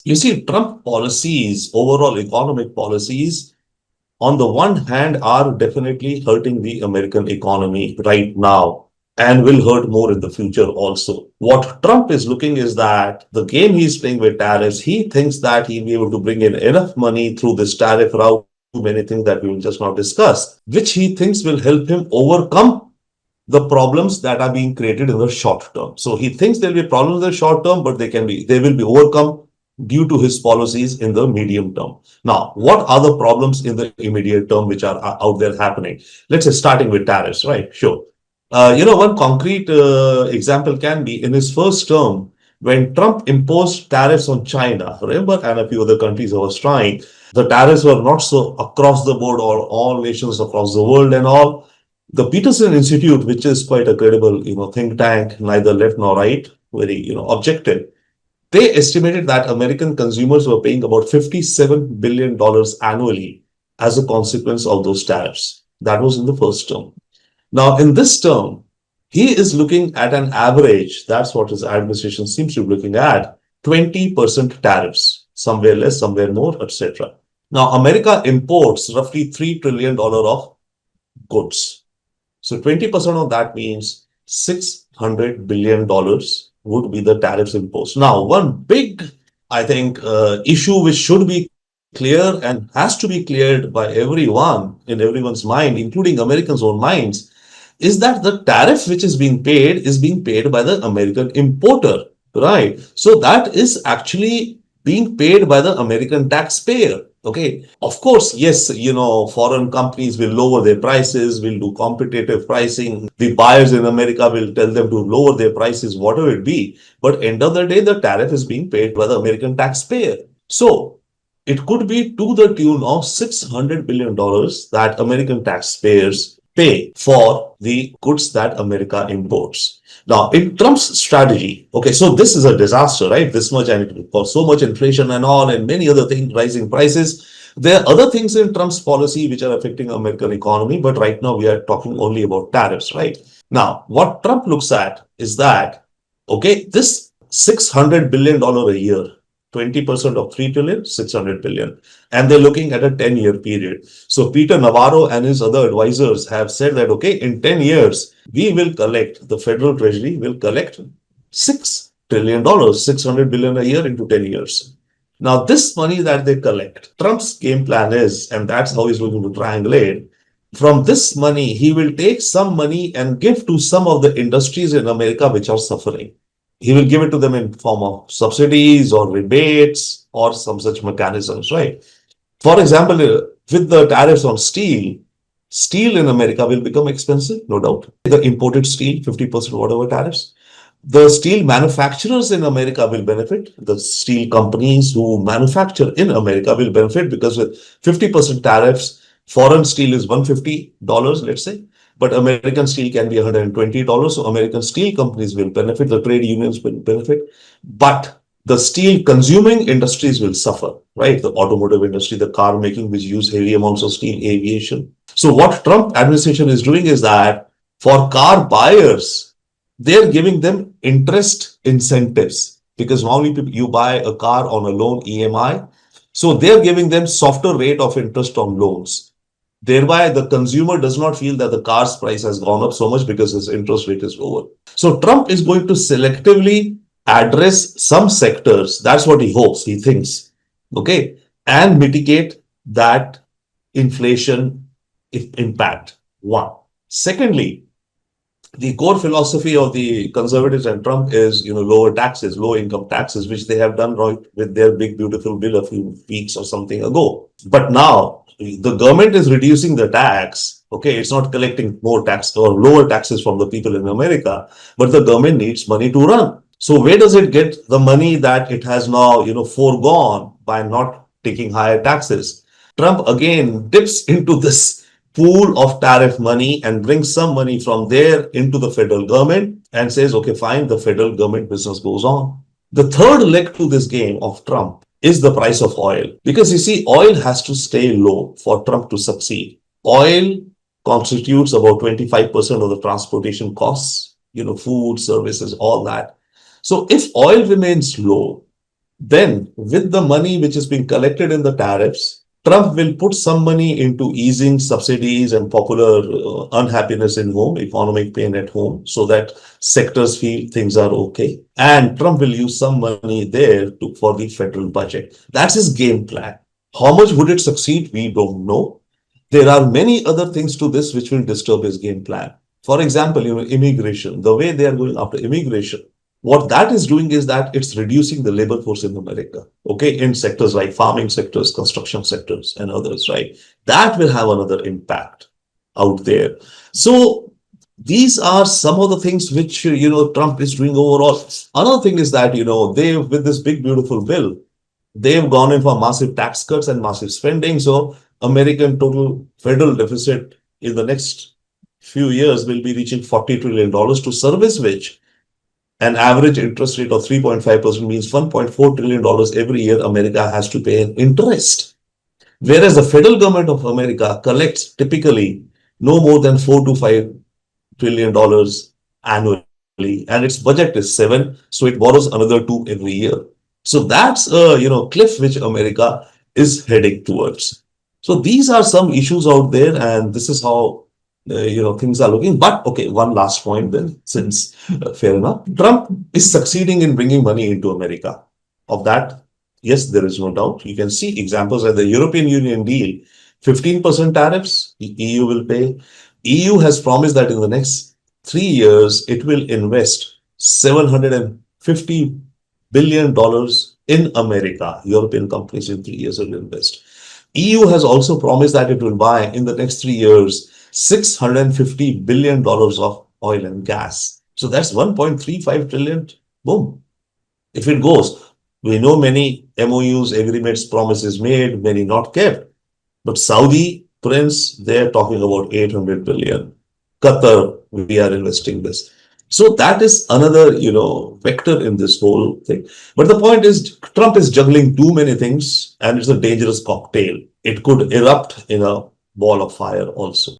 You see, Trump policies, overall economic policies, on the one hand, are definitely hurting the American economy right now and will hurt more in the future also. What Trump is looking is that the game he's playing with tariffs, he thinks that he'll be able to bring in enough money through this tariff route, many things that we will just now discuss, which he thinks will help him overcome the problems that are being created in the short term. So he thinks there'll be problems in the short term, but they will be overcome due to his policies in the medium term. Now, what are the problems in the immediate term which are out there happening? Let's say starting with tariffs, right? Sure. One concrete example can be in his first term when Trump imposed tariffs on China, remember, and a few other countries was trying. The tariffs were not so across the board or all nations across the world and all. The Peterson Institute, which is quite a credible, think tank, neither left nor right, very, objective, they estimated that American consumers were paying about $57 billion annually as a consequence of those tariffs. That was in the first term. Now, in this term, he is looking at an average, that's what his administration seems to be looking at, 20% tariffs, somewhere less, somewhere more, etc. Now, America imports roughly $3 trillion of goods. So 20% of that means $600 billion would be the tariffs imposed. Now, one big, I think, issue which should be clear and has to be cleared by everyone in everyone's mind, including Americans' own minds, is that the tariff which is being paid by the American importer, right? So that is actually being paid by the American taxpayer. Okay. Of course, yes, foreign companies will lower their prices, will do competitive pricing. The buyers in America will tell them to lower their prices, whatever it be. But end of the day, the tariff is being paid by the American taxpayer. So it could be to the tune of $600 billion that American taxpayers pay for the goods that America imports. Now, in Trump's strategy, okay, so this is a disaster, right? This much, and it caused so much inflation and all, and many other things, rising prices. There are other things in Trump's policy which are affecting American economy, but right now we are talking only about tariffs, right? Now, what Trump looks at is that, okay, this $600 billion a year, 20% of 3 trillion, 600 billion. And they're looking at a 10-year period. So Peter Navarro and his other advisors have said that, okay, in 10 years, the federal treasury will collect $6 trillion, 600 billion a year into 10 years. Now, this money that they collect, Trump's game plan is, and that's how he's looking to triangulate, from this money, he will take some money and give to some of the industries in America which are suffering. He will give it to them in form of subsidies or rebates or some such mechanisms, right? For example, with the tariffs on steel in America will become expensive, no doubt. The imported steel, 50% whatever tariffs. The steel manufacturers in America will benefit. The steel companies who manufacture in America will benefit because with 50% tariffs, foreign steel is $150, let's say. But American steel can be $120. So American steel companies will benefit, the trade unions will benefit. But the steel consuming industries will suffer, right? The automotive industry, the car making, which use heavy amounts of steel, aviation. So what Trump administration is doing is that for car buyers, they're giving them interest incentives because normally you buy a car on a loan EMI. So they're giving them softer rate of interest on loans. Thereby, the consumer does not feel that the car's price has gone up so much because his interest rate is lower. So Trump is going to selectively address some sectors. That's what he hopes, he thinks, okay, and mitigate that inflation impact. One. Secondly, the core philosophy of the conservatives and Trump is, lower taxes, low income taxes, which they have done right with their big, beautiful bill a few weeks or something ago. But now the government is reducing the tax. Okay, it's not collecting more tax or lower taxes from the people in America, but the government needs money to run. So where does it get the money that it has now, foregone by not taking higher taxes? Trump again dips into this pool of tariff money and brings some money from there into the federal government and says, okay, fine, the federal government business goes on. The third leg to this game of Trump is the price of oil. Because you see, oil has to stay low for Trump to succeed. Oil constitutes about 25% of the transportation costs, food, services, all that. So if oil remains low, Then, with the money which is being collected in the tariffs, Trump will put some money into easing subsidies and popular unhappiness in home, economic pain at home, so that sectors feel things are okay. And Trump will use some money there for the federal budget. That's his game plan. How much would it succeed? We don't know. There are many other things to this which will disturb his game plan. For example, immigration, the way they are going after immigration, what that is doing is that it's reducing the labor force in America, okay, in sectors like farming sectors, construction sectors, and others, right? That will have another impact out there. So these are some of the things which, Trump is doing overall. Another thing is that, they, with this big, beautiful bill, they've gone in for massive tax cuts and massive spending. So American total federal deficit in the next few years will be reaching $40 trillion, to service which an average interest rate of 3.5% means $1.4 trillion every year America has to pay in interest. Whereas the federal government of America collects typically no more than $4 to $5 trillion annually, and its budget is 7, so it borrows another 2 every year. So that's a cliff which America is heading towards. So these are some issues out there, and this is how things are looking. But okay, one last point then, since fair enough, Trump is succeeding in bringing money into America. Of that, yes, there is no doubt. You can see examples like the European Union deal, 15% tariffs, the EU will pay. EU has promised that in the next 3 years, it will invest $750 billion in America. European companies in 3 years will invest. EU has also promised that it will buy in the next 3 years $650 billion of oil and gas. So that's 1.35 trillion. Boom. If it goes, we know many MOUs, agreements, promises made, many not kept. But Saudi, Prince, they're talking about 800 billion. Qatar, we are investing this. So that is another, vector in this whole thing. But the point is, Trump is juggling too many things, and it's a dangerous cocktail. It could erupt in a ball of fire also.